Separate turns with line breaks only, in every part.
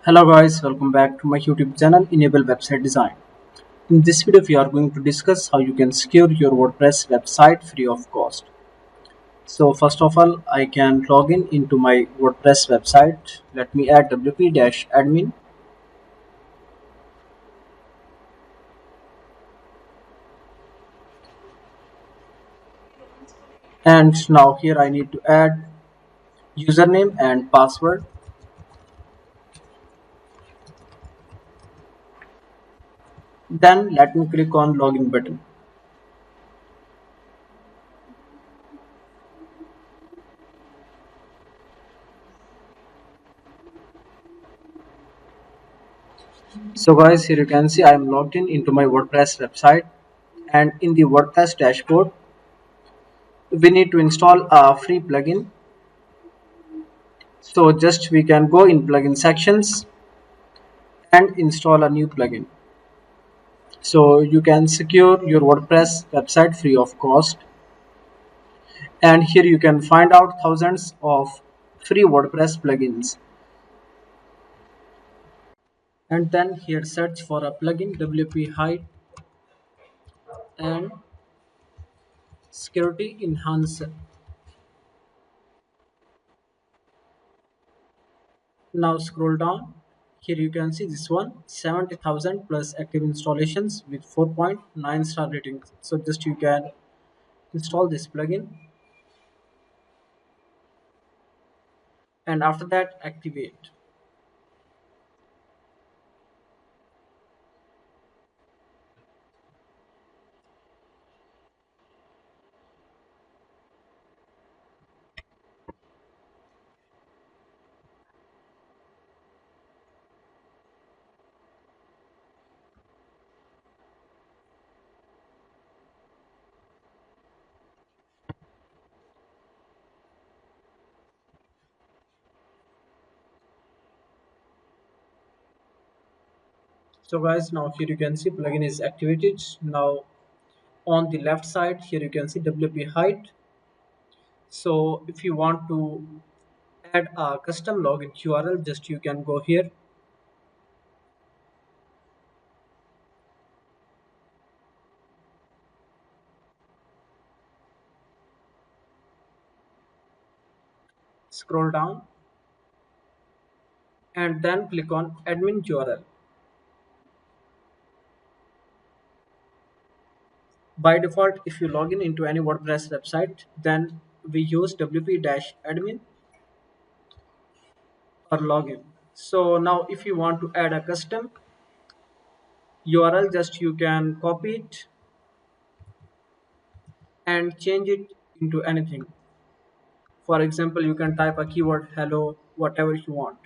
Hello guys, welcome back to my YouTube channel Enable Website Design. In this video we are going to discuss how you can secure your WordPress website free of cost. So first of all, I can log in into my WordPress website. Let me add wp-admin, and now here I need to add username and password. Then let me click on login button. So guys, here you can see I am logged in into my WordPress website, and in the WordPress dashboard we need to install a free plugin. So just we can go in plugin sections and install a new plugin. So you can secure your WordPress website free of cost. And here you can find out thousands of free WordPress plugins. And then here search for a plugin WP Hide and Security Enhancer. Now scroll down. Here you can see this one 70,000 plus active installations with 4.9 star ratings. So just you can install this plugin and after that activate. So guys, now here you can see plugin is activated. Now on the left side here you can see WP height. So if you want to add a custom login URL, just you can go here, scroll down and then click on admin URL. By default, if you log in into any WordPress website, then we use wp-admin or login. So now if you want to add a custom URL, just you can copy it and change it into anything. For example, you can type a keyword hello, whatever you want.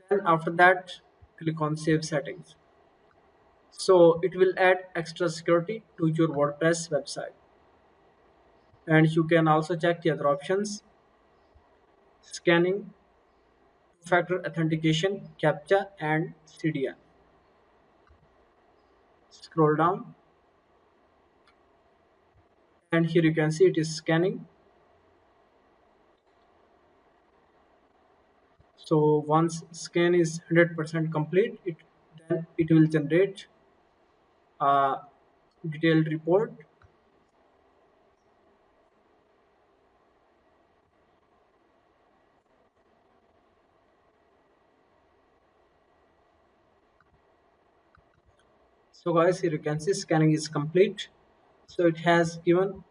Then after that, click on save settings. So it will add extra security to your WordPress website. And you can also check the other options: scanning, two-factor authentication, CAPTCHA, and CDN. Scroll down and here you can see it is scanning. So once scan is 100% complete, then it will generate a detailed report. So guys, here you can see scanning is complete. So it has given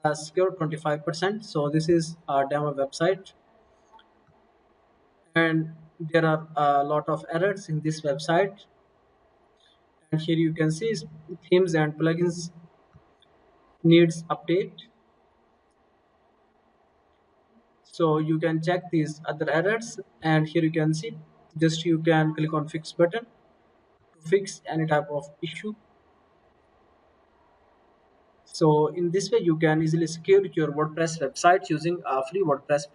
a secure 25%. So this is our demo website, and there are a lot of errors in this website. And here you can see themes and plugins needs update. So you can check these other errors, and here you can see just you can click on fix button to fix any type of issue. So in this way you can easily secure your WordPress website using a free WordPress plugin.